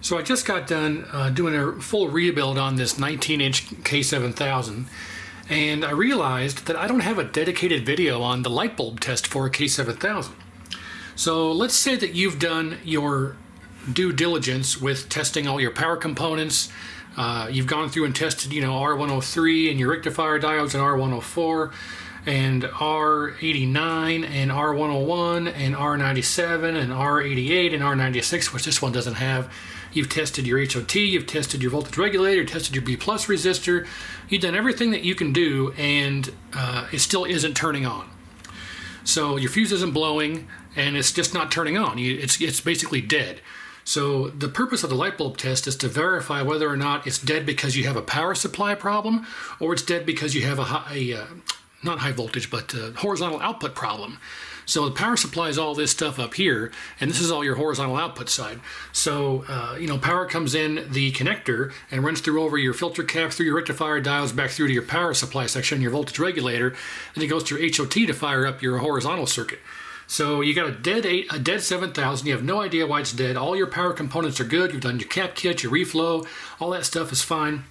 So I just got done doing a full rebuild on this 19-inch K7000, and I realized that I don't have a dedicated video on the light bulb test for a K7000. So let's say that you've done your due diligence with testing all your power components. You've gone through and tested, R103 and your rectifier diodes and R104 and R89 and R101 and R97 and R88 and R96, which this one doesn't have. You've tested your HOT, you've tested your voltage regulator, tested your B+ resistor. You've done everything that you can do, and it still isn't turning on. So your fuse isn't blowing, and it's just not turning on. It's basically dead. So the purpose of the light bulb test is to verify whether or not it's dead because you have a power supply problem, or it's dead because you have not high voltage, but horizontal output problem. So the power supply is all this stuff up here, and this is all your horizontal output side. So, power comes in the connector and runs through over your filter cap, through your rectifier diodes, back through to your power supply section, your voltage regulator, and it goes to your HOT to fire up your horizontal circuit. So you got a dead 7000, you have no idea why it's dead. All your power components are good, you've done your cap kit, your reflow, all that stuff is fine,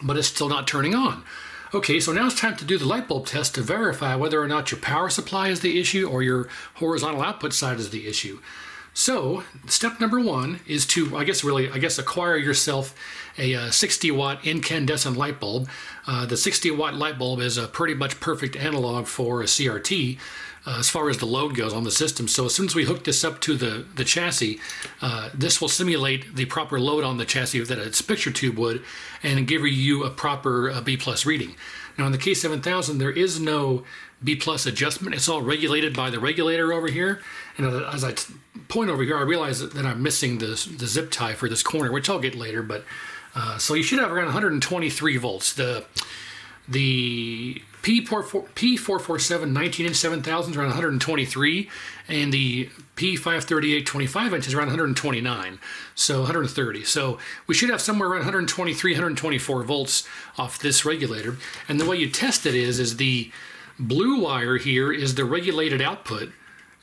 but it's still not turning on. Okay, so now it's time to do the light bulb test to verify whether or not your power supply is the issue or your horizontal output side is the issue. So step number one is to, acquire yourself a 60 watt incandescent light bulb. The 60 watt light bulb is a pretty much perfect analog for a CRT as far as the load goes on the system. So as soon as we hook this up to the chassis, this will simulate the proper load on the chassis that a picture tube would, and give you a proper B+ reading. Now in the K7000 there is no B+ adjustment. It's all regulated by the regulator over here. And as I point over here, I realize that I'm missing the zip tie for this corner, which I'll get later. But so you should have around 123 volts. The P447 19-inch 7000 is around 123, and the P538 25-inch is around 129, so 130. So we should have somewhere around 123, 124 volts off this regulator. And the way you test it is the blue wire here is the regulated output,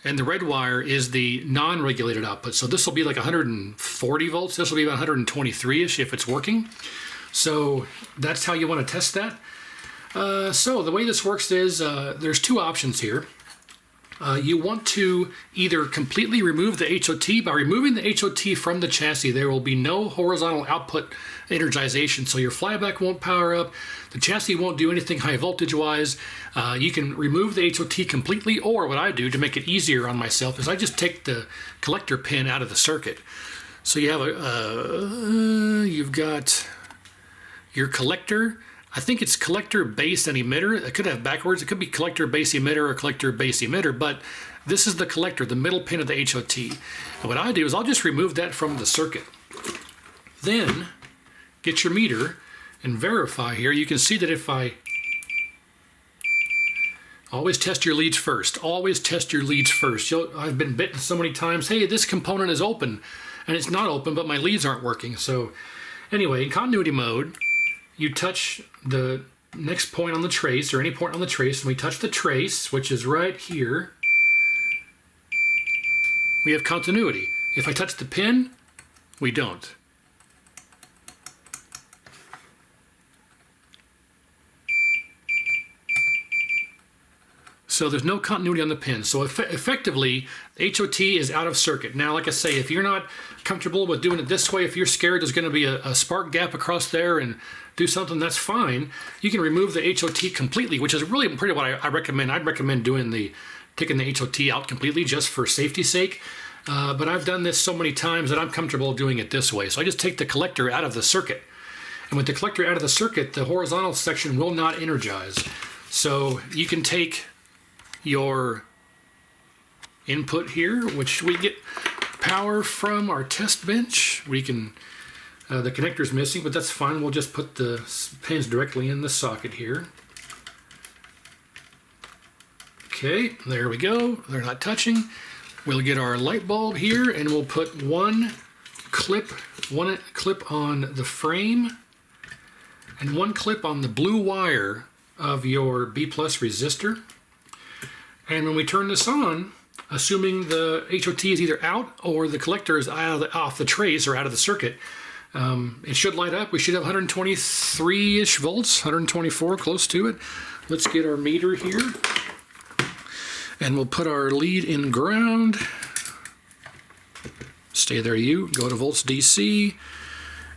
and the red wire is the non-regulated output. So this will be like 140 volts. This will be about 123-ish if it's working. So that's how you want to test that. So the way this works is there's two options here. You want to either completely remove the HOT. By removing the HOT from the chassis, there will be no horizontal output energization, so your flyback won't power up, the chassis won't do anything high voltage wise. You can remove the HOT completely, or what I do to make it easier on myself is I just take the collector pin out of the circuit. So you have you've got your collector. I think it's collector, base, and emitter. It could have backwards. It could be collector, base, emitter, or collector, base, emitter, but this is the collector, the middle pin of the HOT. And what I do is I'll just remove that from the circuit. Then get your meter and verify here. You can see that if I always test your leads first. Always test your leads first. I've been bitten so many times, hey, this component is open, and it's not open, but my leads aren't working. So anyway, in continuity mode, you touch the next point on the trace, or any point on the trace, and we touch the trace, which is right here. We have continuity. If I touch the pin, we don't. So there's no continuity on the pin. So effectively, HOT is out of circuit. Now, like I say, if you're not comfortable with doing it this way, if you're scared there's going to be a spark gap across there and do something, that's fine. You can remove the HOT completely, which is really pretty what I recommend. I'd recommend taking the HOT out completely just for safety's sake. But I've done this so many times that I'm comfortable doing it this way. So I just take the collector out of the circuit. And with the collector out of the circuit, the horizontal section will not energize. So you can take your input here, which we get power from our test bench. We can, the connector's missing, but that's fine. We'll just put the pins directly in the socket here. Okay, there we go. They're not touching. We'll get our light bulb here, and we'll put one clip on the frame and one clip on the blue wire of your B+ resistor. And when we turn this on, assuming the HOT is either out or the collector is off the trace or out of the circuit. It should light up. We should have 123-ish volts, 124, close to it. Let's get our meter here. And we'll put our lead in ground. Stay there, you. Go to volts DC.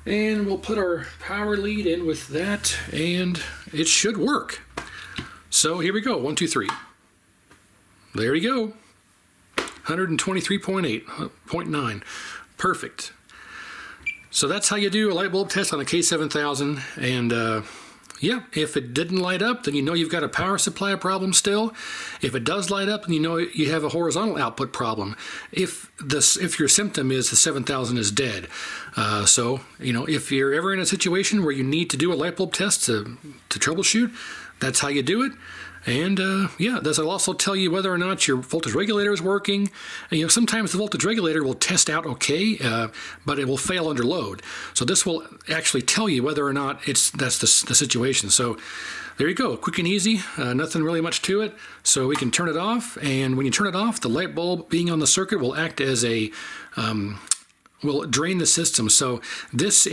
And we'll put our power lead in with that, and it should work. So here we go, 1, 2, 3. There you go. 123.8.9. Perfect. So that's how you do a light bulb test on a K7000. And yeah, if it didn't light up, then you know you've got a power supply problem still. If it does light up, then you know you have a horizontal output problem. If your symptom is the 7000 is dead. So, you know, if you're ever in a situation where you need to do a light bulb test to troubleshoot, that's how you do it. And yeah, this will also tell you whether or not your voltage regulator is working. And, you know, sometimes the voltage regulator will test out okay, but it will fail under load. So this will actually tell you whether or not that's the situation. So there you go, quick and easy, nothing really much to it. So we can turn it off, and when you turn it off, the light bulb being on the circuit will act as a will drain the system. So this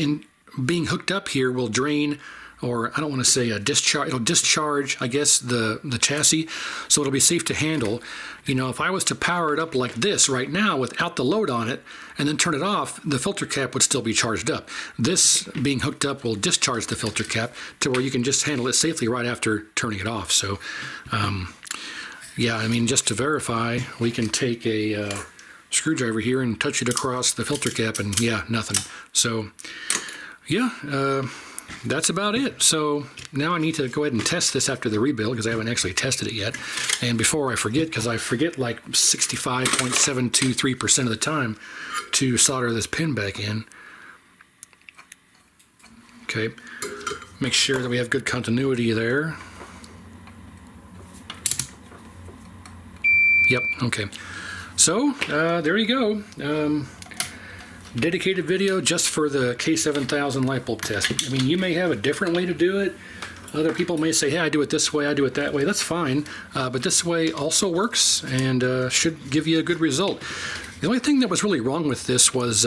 being hooked up here will drain, or I don't want to say a discharge, it'll discharge, I guess, the chassis, so it'll be safe to handle. You know, if I was to power it up like this right now without the load on it and then turn it off, the filter cap would still be charged up. This being hooked up will discharge the filter cap to where you can just handle it safely right after turning it off. So, yeah, I mean, just to verify, we can take a screwdriver here and touch it across the filter cap, and yeah, nothing. So, yeah, that's about it. So now I need to go ahead and test this after the rebuild, because I haven't actually tested it yet. And before I forget, because I forget like 65.723% of the time to solder this pin back in. Okay, make sure that we have good continuity there. Yep, okay. So there you go. Dedicated video just for the K7000 light bulb test. I mean, you may have a different way to do it. Other people may say, hey, I do it this way, I do it that way. That's fine, but this way also works and should give you a good result. The only thing that was really wrong with this was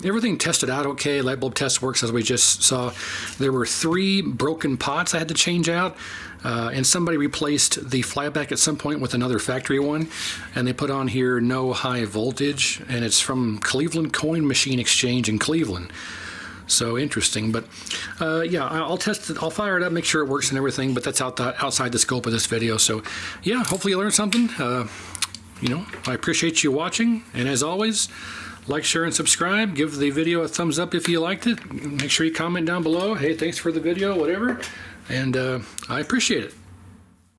everything tested out okay. Light bulb test works as we just saw. There were 3 broken pots I had to change out, and somebody replaced the flyback at some point with another factory one, and they put on here no high voltage, and it's from Cleveland Coin Machine Exchange in Cleveland. So interesting, but yeah, I'll test it. I'll fire it up, make sure it works and everything, but that's outside the scope of this video. So yeah, hopefully you learned something. You know, I appreciate you watching, and as always, like, share, and subscribe. Give the video a thumbs up if you liked it. Make sure you comment down below, hey, thanks for the video, whatever, and I appreciate it.